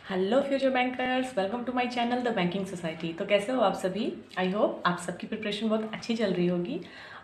Hello future bankers, welcome to my channel the banking society. तो कैसे हो आप सभी? आई होप आप सबकी प्रिपरेशन बहुत अच्छी चल रही होगी।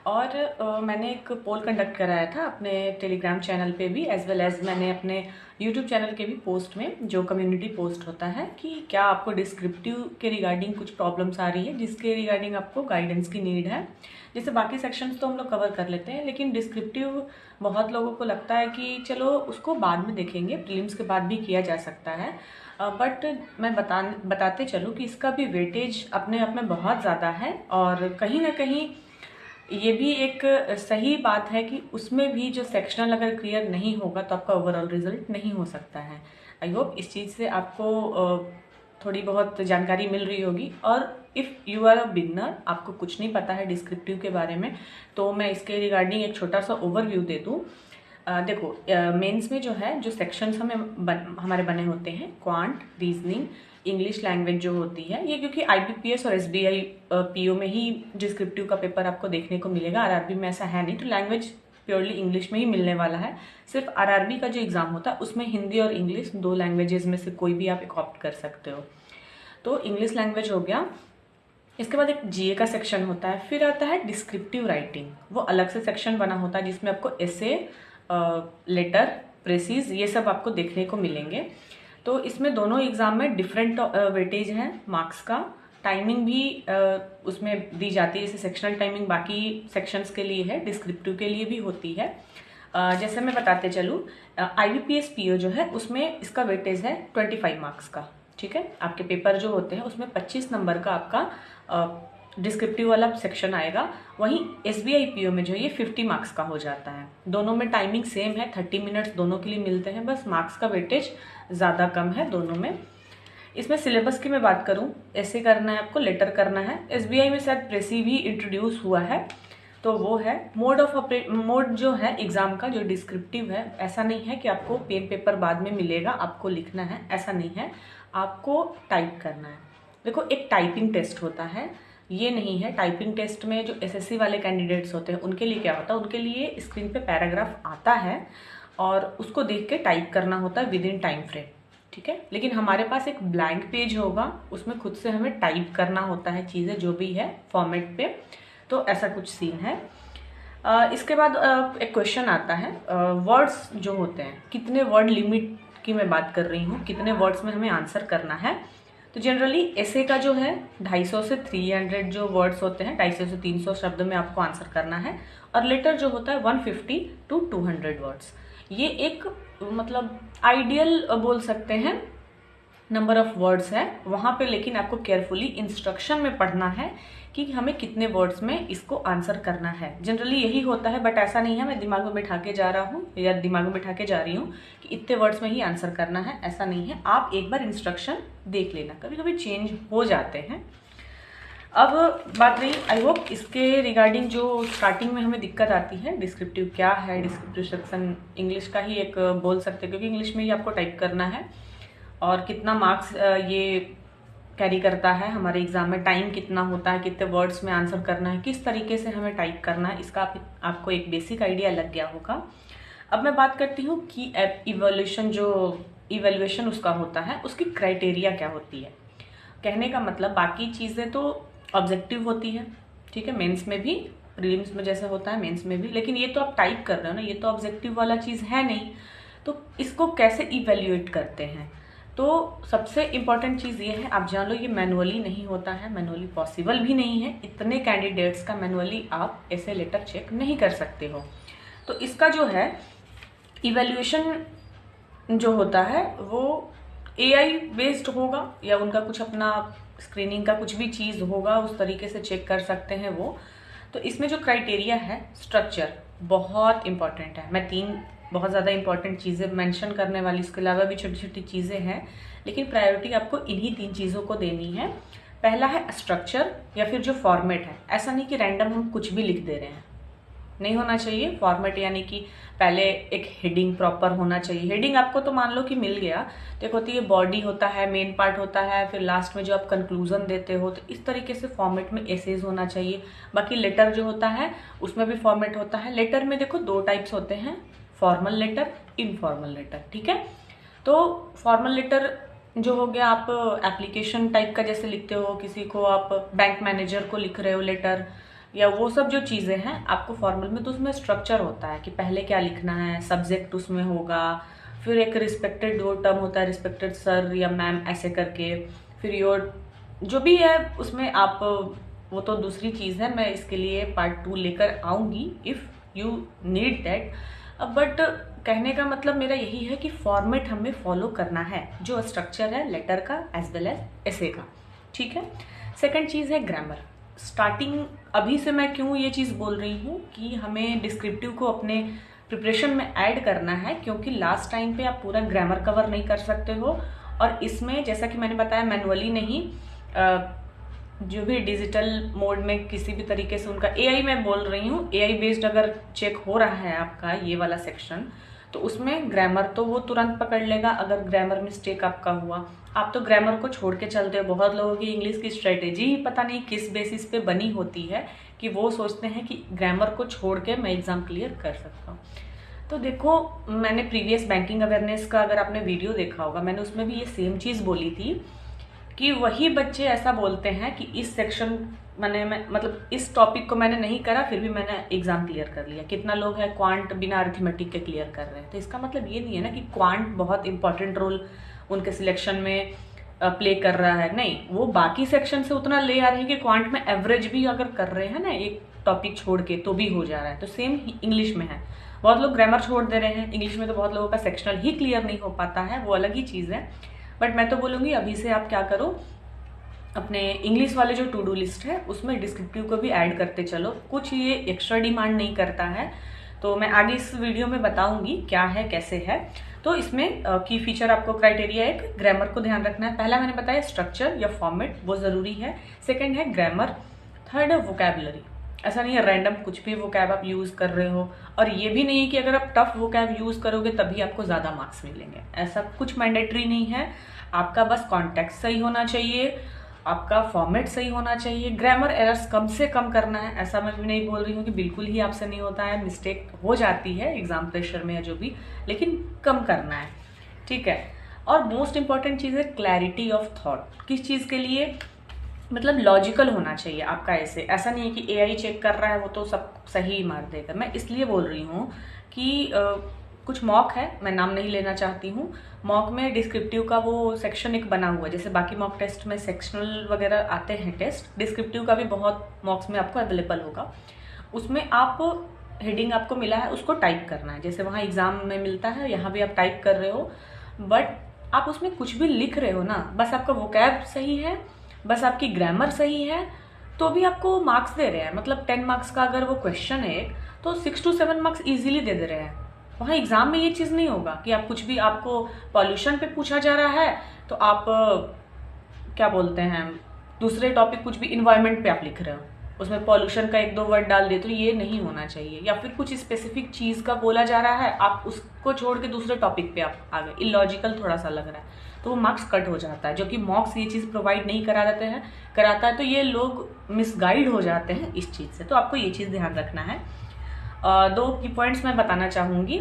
और मैंने एक पोल कंडक्ट कराया था अपने टेलीग्राम चैनल पे भी, एज वेल एज मैंने अपने यूट्यूब चैनल के भी पोस्ट में, जो कम्युनिटी पोस्ट होता है, कि क्या आपको डिस्क्रिप्टिव के रिगार्डिंग कुछ प्रॉब्लम्स आ रही है जिसके रिगार्डिंग आपको गाइडेंस की नीड है। जैसे बाकी सेक्शंस तो हम लोग कवर कर लेते हैं, लेकिन डिस्क्रिप्टिव बहुत लोगों को लगता है कि चलो उसको बाद में देखेंगे, प्रीलिम्स के बाद भी किया जा सकता है। बट मैं बताते चलूँ कि इसका भी वेटेज अपने आप में बहुत ज़्यादा है, और कहीं ना कहीं ये भी एक सही बात है कि उसमें भी जो सेक्शनल अगर क्लियर नहीं होगा तो आपका ओवरऑल रिजल्ट नहीं हो सकता है। आई होप इस चीज़ से आपको थोड़ी बहुत जानकारी मिल रही होगी। और if you are a beginner, आपको कुछ नहीं पता है डिस्क्रिप्टिव के बारे में, तो मैं इसके रिगार्डिंग एक छोटा सा ओवरव्यू दे दूँ। देखो, मेंस में जो है, जो सेक्शंस हमारे बने होते हैं, क्वांट, रीजनिंग, इंग्लिश लैंग्वेज जो होती है, ये क्योंकि आईबीपीएस और एसबीआई पीओ में ही डिस्क्रिप्टिव का पेपर आपको देखने को मिलेगा, आरआरबी में ऐसा है नहीं। तो लैंग्वेज प्योरली इंग्लिश में ही मिलने वाला है। सिर्फ आरआरबी का जो एग्जाम होता है उसमें हिंदी और इंग्लिश, दो लैंग्वेजेस में से कोई भी आप एक ऑप्ट कर सकते हो। तो इंग्लिश लैंग्वेज हो गया। इसके बाद एक जीए का सेक्शन होता है, फिर आता है डिस्क्रिप्टिव राइटिंग। वो अलग से सेक्शन बना होता है जिसमें आपको एसे, लेटर, प्रेसिज, ये सब आपको देखने को मिलेंगे। तो इसमें दोनों एग्जाम में डिफरेंट वेटेज है मार्क्स का। टाइमिंग भी उसमें दी जाती है, जैसे सेक्शनल टाइमिंग बाकी सेक्शंस के लिए है, डिस्क्रिप्टिव के लिए भी होती है। जैसे मैं बताते चलूँ, आईबीपीएस पीओ जो है उसमें इसका वेटेज है 25 मार्क्स का। ठीक है, आपके पेपर जो होते हैं उसमें 25 नंबर का आपका डिस्क्रिप्टिव वाला सेक्शन आएगा। वहीं एसबीआई पीओ में जो है ये 50 मार्क्स का हो जाता है। दोनों में टाइमिंग सेम है, 30 मिनट्स दोनों के लिए मिलते हैं, बस मार्क्स का वेटेज ज़्यादा कम है दोनों में। इसमें सिलेबस की मैं बात करूं, ऐसे करना है आपको, लेटर करना है। एसबीआई में शायद प्रेसी भी इंट्रोड्यूस हुआ है, तो वो है मोड जो है एग्जाम का, जो डिस्क्रिप्टिव है। ऐसा नहीं है कि आपको पेन पेपर बाद में मिलेगा, आपको लिखना है, ऐसा नहीं है, आपको टाइप करना है। देखो, एक टाइपिंग टेस्ट होता है, ये नहीं है। टाइपिंग टेस्ट में जो एसएससी वाले कैंडिडेट्स होते हैं उनके लिए क्या होता है, उनके लिए स्क्रीन पे पैराग्राफ आता है और उसको देख के टाइप करना होता है विद इन टाइम फ्रेम। ठीक है, लेकिन हमारे पास एक ब्लैंक पेज होगा, उसमें खुद से हमें टाइप करना होता है चीज़ें जो भी है फॉर्मेट पे। तो ऐसा कुछ सीन है। इसके बाद एक क्वेश्चन आता है, वर्ड्स जो होते हैं, कितने वर्ड लिमिट की मैं बात कर रही हूँ, कितने वर्ड्स में हमें आंसर करना है। तो जनरली ऐसे का जो है 250 से 300 जो वर्ड्स होते हैं, 250 से 300 शब्द में आपको आंसर करना है। और लेटर जो होता है 150 टू 200 वर्ड्स। ये एक मतलब आइडियल बोल सकते हैं नंबर ऑफ वर्ड्स है वहाँ पे, लेकिन आपको केयरफुली इंस्ट्रक्शन में पढ़ना है कि हमें कितने वर्ड्स में इसको आंसर करना है। जनरली यही होता है, बट ऐसा नहीं है मैं दिमाग में बैठा के जा रहा हूँ या दिमाग में बैठा के जा रही हूँ कि इतने वर्ड्स में ही आंसर करना है, ऐसा नहीं है। आप एक बार इंस्ट्रक्शन देख लेना, कभी कभी चेंज हो जाते हैं। अब बात रही, आई होप इसके रिगार्डिंग जो स्टार्टिंग में हमें दिक्कत आती है, डिस्क्रिप्टिव क्या है, डिस्क्रिप्टिव सेक्शन इंग्लिश का ही एक बोल सकते हैं, क्योंकि इंग्लिश में ही आपको टाइप करना है। और कितना मार्क्स ये कैरी करता है हमारे एग्जाम में, टाइम कितना होता है, कितने वर्ड्स में आंसर करना है, किस तरीके से हमें टाइप करना है, इसका आपको एक बेसिक आइडिया लग गया होगा। अब मैं बात करती हूँ कि इवैल्यूएशन उसका होता है, उसकी क्राइटेरिया क्या होती है। कहने का मतलब, बाकी चीज़ें तो ऑब्जेक्टिव होती है, ठीक है, मेंस में भी, प्रीलिम्स में जैसे होता है मेंस में भी, लेकिन ये तो आप टाइप कर रहे हो ना, ये तो ऑब्जेक्टिव वाला चीज़ है नहीं। तो इसको कैसे इवैल्यूएट करते हैं, तो सबसे इम्पॉर्टेंट चीज़ ये है, आप जान लो ये मैनुअली नहीं होता है, मैनुअली पॉसिबल भी नहीं है। इतने कैंडिडेट्स का मैनुअली आप ऐसे लेटर चेक नहीं कर सकते हो। तो इसका जो है इवैल्यूएशन जो होता है वो एआई बेस्ड होगा, या उनका कुछ अपना स्क्रीनिंग का कुछ भी चीज़ होगा, उस तरीके से चेक कर सकते हैं वो। तो इसमें जो क्राइटेरिया है, स्ट्रक्चर बहुत इंपॉर्टेंट है। मैं 3 बहुत ज़्यादा इंपॉर्टेंट चीज़ें मेंशन करने वाली, इसके अलावा भी छोटी छोटी चीज़ें हैं, लेकिन प्रायोरिटी आपको इन्हीं 3 चीज़ों को देनी है। पहला है स्ट्रक्चर, या फिर जो फॉर्मेट है, ऐसा नहीं कि रैंडम हम कुछ भी लिख दे रहे हैं, नहीं होना चाहिए। फॉर्मेट यानी कि पहले एक हेडिंग प्रॉपर होना चाहिए। हेडिंग आपको तो मान लो कि मिल गया, तो एक होती है बॉडी होता है, मेन पार्ट होता है, फिर लास्ट में जो आप कंक्लूजन देते हो, तो इस तरीके से फॉर्मेट में एसेज होना चाहिए। बाकी लेटर जो होता है उसमें भी फॉर्मेट होता है। लेटर में देखो 2 टाइप्स होते हैं, फॉर्मल लेटर, इनफॉर्मल लेटर। ठीक है, तो फॉर्मल लेटर जो हो गया आप एप्लीकेशन टाइप का जैसे लिखते हो, किसी को आप बैंक मैनेजर को लिख रहे हो लेटर, या वो सब जो चीज़ें हैं आपको फॉर्मल में, तो उसमें स्ट्रक्चर होता है कि पहले क्या लिखना है, सब्जेक्ट उसमें होगा, फिर एक रिस्पेक्टेड वो टर्म होता है, रिस्पेक्टेड सर या मैम ऐसे करके, फिर योर जो भी है उसमें आप, वो तो दूसरी चीज़ है, मैं इसके लिए पार्ट 2 लेकर आऊँगी if you need that. But कहने का मतलब मेरा यही है कि फॉर्मेट हमें फॉलो करना है, जो स्ट्रक्चर है लेटर का एज वेल एज एसे का, ठीक है। सेकंड चीज़ है ग्रामर। स्टार्टिंग अभी से मैं क्यों ये चीज़ बोल रही हूँ कि हमें डिस्क्रिप्टिव को अपने प्रिपरेशन में ऐड करना है, क्योंकि लास्ट टाइम पे आप पूरा ग्रामर कवर नहीं कर सकते हो, और इसमें जैसा कि मैंने बताया मैनुअली नहीं, जो भी डिजिटल मोड में किसी भी तरीके से उनका एआई मैं बोल रही हूँ, एआई बेस्ड अगर चेक हो रहा है आपका ये वाला सेक्शन, तो उसमें ग्रामर तो वो तुरंत पकड़ लेगा अगर ग्रामर मिस्टेक आपका हुआ। आप तो ग्रामर को छोड़ के चलते हो। बहुत लोगों की इंग्लिश की स्ट्रेटेजी ही पता नहीं किस बेसिस पे बनी होती है कि वो सोचते हैं कि ग्रामर को छोड़ के मैं एग्ज़ाम क्लियर कर सकता हूँ। तो देखो, मैंने प्रीवियस बैंकिंग अवेयरनेस का अगर आपने वीडियो देखा होगा, मैंने उसमें भी ये सेम चीज़ बोली थी कि वही बच्चे ऐसा बोलते हैं कि इस सेक्शन मतलब इस टॉपिक को मैंने नहीं करा फिर भी मैंने एग्जाम क्लियर कर लिया। कितना लोग हैं क्वांट बिना अरिथमेटिक के क्लियर कर रहे हैं। तो इसका मतलब ये नहीं है ना कि क्वांट बहुत इंपॉर्टेंट रोल उनके सिलेक्शन में प्ले कर रहा है, नहीं, वो बाकी सेक्शन से उतना ले आ रहे हैं कि क्वांट में एवरेज भी अगर कर रहे हैं ना एक टॉपिक छोड़ के तो भी हो जा रहा है। तो सेम इंग्लिश में है, बहुत लोग ग्रामर छोड़ दे रहे हैं, इंग्लिश में तो बहुत लोगों का सेक्शनल ही क्लियर नहीं हो पाता है, वो अलग ही चीज़ है। बट मैं तो बोलूँगी अभी से आप क्या करो, अपने इंग्लिश वाले जो टू डू लिस्ट है उसमें डिस्क्रिप्टिव को भी ऐड करते चलो। कुछ ये एक्स्ट्रा डिमांड नहीं करता है, तो मैं आगे इस वीडियो में बताऊंगी क्या है कैसे है। तो इसमें की फीचर आपको क्राइटेरिया, एक ग्रामर को ध्यान रखना है। पहला मैंने बताया स्ट्रक्चर या फॉर्मेट, वो ज़रूरी है। सेकेंड है ग्रामर। थर्ड है वोकैबुलरी। ऐसा नहीं है रैंडम कुछ भी वोकैब आप यूज़ कर रहे हो, और ये भी नहीं है कि अगर आप टफ वोकैब यूज़ करोगे तभी आपको ज़्यादा मार्क्स मिलेंगे, ऐसा कुछ मैंडेटरी नहीं है। आपका बस कॉन्टेक्स्ट सही होना चाहिए, आपका फॉर्मेट सही होना चाहिए, ग्रामर एरर्स कम से कम करना है। ऐसा मैं भी नहीं बोल रही हूँ कि बिल्कुल ही आपसे नहीं होता है, मिस्टेक हो जाती है एग्जाम प्रेशर में या जो भी, लेकिन कम करना है, ठीक है। और मोस्ट इंपॉर्टेंट चीज़ है क्लैरिटी ऑफ थॉट। किस चीज़ के लिए, मतलब लॉजिकल होना चाहिए आपका। ऐसा नहीं है कि एआई चेक कर रहा है वो तो सब सही मार देगा। मैं इसलिए बोल रही हूँ कि कुछ मॉक है, मैं नाम नहीं लेना चाहती हूँ, मॉक में डिस्क्रिप्टिव का वो सेक्शन एक बना हुआ है। जैसे बाकी मॉक टेस्ट में सेक्शनल वगैरह आते हैं टेस्ट, डिस्क्रिप्टिव का भी बहुत मॉक्स में आपको अवेलेबल होगा। उसमें आप हेडिंग आपको मिला है उसको टाइप करना है, जैसे वहाँ एग्जाम में मिलता है, यहाँ भी आप टाइप कर रहे हो, बट आप उसमें कुछ भी लिख रहे हो ना, बस आपका वोकैब सही है, बस आपकी ग्रामर सही है, तो भी आपको मार्क्स दे रहे हैं। मतलब 10 मार्क्स का अगर वो क्वेश्चन है तो 6 to 7 मार्क्स इजीली दे रहे हैं। वहाँ एग्जाम में ये चीज़ नहीं होगा कि आप कुछ भी, आपको पॉल्यूशन पे पूछा जा रहा है तो आप क्या बोलते हैं, दूसरे टॉपिक कुछ भी इन्वायरमेंट पे आप लिख रहे हो, उसमें पॉल्यूशन का 1-2 वर्ड डाल दे, तो ये नहीं होना चाहिए। या फिर कुछ स्पेसिफिक चीज़ का बोला जा रहा है, आप उसको छोड़ के दूसरे टॉपिक पे आप आ गए, इलॉजिकल थोड़ा सा लग रहा है, तो वो मार्क्स कट हो जाता है। जो कि मॉक्स ये चीज़ प्रोवाइड नहीं कराता है, तो ये लोग मिसगाइड हो जाते हैं इस चीज़ से। तो आपको ये चीज़ ध्यान रखना है। 2 की पॉइंट्स मैं बताना चाहूँगी।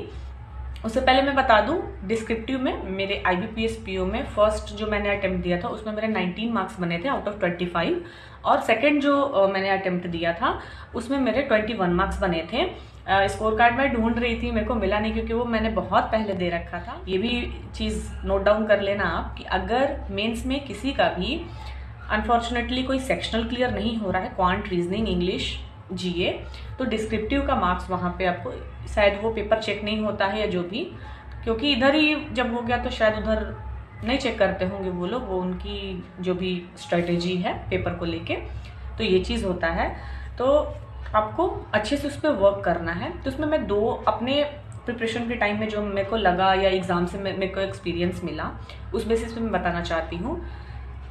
उससे पहले मैं बता दूं, डिस्क्रिप्टिव में मेरे IBPS PO में फर्स्ट जो मैंने अटेम्प्ट दिया था उसमें मेरे 19 मार्क्स बने थे आउट ऑफ 25, और सेकंड जो मैंने अटेम्प्ट दिया था उसमें मेरे 21 मार्क्स बने थे। स्कोर कार्ड मैं ढूंढ रही थी, मेरे को मिला नहीं क्योंकि वो मैंने बहुत पहले दे रखा था। ये भी चीज़ नोट डाउन कर लेना आप कि अगर मेंस में किसी का भी अनफॉर्चुनेटली कोई सेक्शनल क्लियर नहीं हो रहा है, क्वांट, रीजनिंग, इंग्लिश, GA, तो डिस्क्रिप्टिव का मार्क्स वहाँ पे आपको शायद वो पेपर चेक नहीं होता है या जो भी, क्योंकि इधर ही जब हो गया तो शायद उधर नहीं चेक करते होंगे वो लोग, वो उनकी जो भी स्ट्रेटेजी है पेपर को लेके, तो ये चीज़ होता है। तो आपको अच्छे से उस पर वर्क करना है। तो उसमें मैं 2 अपने प्रिपरेशन के टाइम में जो मेरे को लगा या एग्ज़ाम से मेरे को एक्सपीरियंस मिला उस बेसिस पे मैं बताना चाहती हूँ।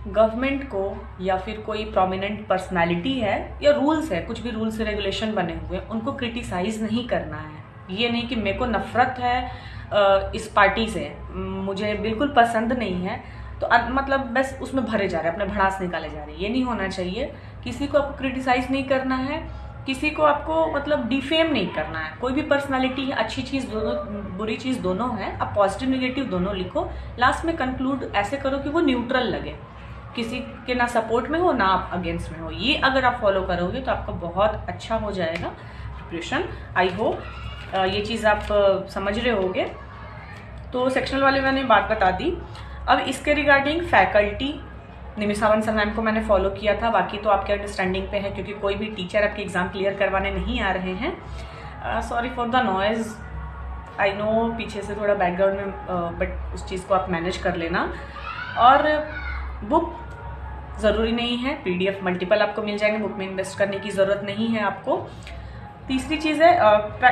गवर्नमेंट को या फिर कोई प्रोमिनेंट पर्सनालिटी है या रूल्स है, कुछ भी रूल्स रेगुलेशन बने हुए, उनको क्रिटिसाइज़ नहीं करना है। ये नहीं कि मेरे को नफ़रत है इस पार्टी से, मुझे बिल्कुल पसंद नहीं है, तो मतलब बस उसमें भरे जा रहे हैं, अपने भड़ास निकाले जा रहे हैं, ये नहीं होना चाहिए। किसी को आपको क्रिटिसाइज़ नहीं करना है, किसी को आपको मतलब डिफेम नहीं करना है। कोई भी पर्सनालिटी, अच्छी चीज़ दोनों, बुरी चीज़ दोनों है, आप पॉजिटिव नेगेटिव दोनों लिखो। लास्ट में कंक्लूड ऐसे करो कि वो न्यूट्रल लगे, किसी के ना सपोर्ट में हो ना आप अगेंस्ट में हो। ये अगर आप फॉलो करोगे तो आपका बहुत अच्छा हो जाएगा प्रिपरेशन। आई होप ये चीज़ आप समझ रहे होगे। तो सेक्शनल वाले मैंने बात बता दी। अब इसके regarding faculty Nimisha Bansal ma'am को मैंने फॉलो किया था, बाकी तो आपके अंडरस्टैंडिंग पे है क्योंकि कोई भी टीचर आपके एग्ज़ाम क्लियर करवाने नहीं आ रहे हैं। Sorry for the noise, I know पीछे से थोड़ा बैकग्राउंड में, बट उस चीज़ को आप मैनेज कर लेना। और बुक ज़रूरी नहीं है, PDF मल्टीपल आपको मिल जाएंगे, बुक में इन्वेस्ट करने की ज़रूरत नहीं है आपको। तीसरी चीज़ है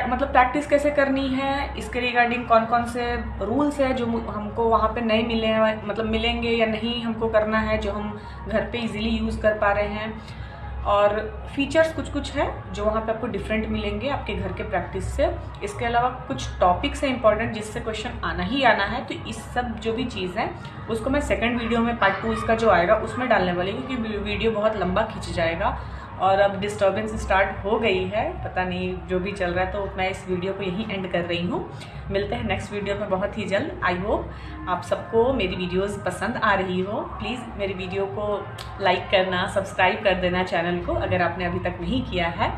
मतलब प्रैक्टिस कैसे करनी है, इसके रिगार्डिंग कौन कौन से रूल्स है जो हमको वहाँ पे नहीं मिले हैं, मतलब मिलेंगे या नहीं हमको करना है, जो हम घर पे इजीली यूज़ कर पा रहे हैं। और फीचर्स कुछ कुछ है जो वहाँ पे आपको डिफरेंट मिलेंगे आपके घर के प्रैक्टिस से। इसके अलावा कुछ टॉपिक्स है इंपॉर्टेंट जिससे क्वेश्चन आना ही आना है। तो इस सब जो भी चीज़ है उसको मैं सेकंड वीडियो में पार्ट 2 इसका जो आएगा उसमें डालने वाली हूँ, क्योंकि वीडियो बहुत लंबा खींच जाएगा। और अब डिस्टर्बेंस स्टार्ट हो गई है, पता नहीं जो भी चल रहा है, तो मैं इस वीडियो को यहीं एंड कर रही हूँ। मिलते हैं नेक्स्ट वीडियो में बहुत ही जल्द। आई होप आप सबको मेरी वीडियोस पसंद आ रही हो। प्लीज़ मेरी वीडियो को लाइक करना, सब्सक्राइब कर देना चैनल को अगर आपने अभी तक नहीं किया है।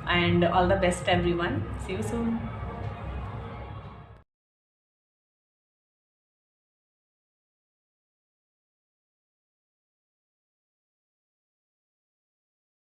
And all the best everyone, see you soon.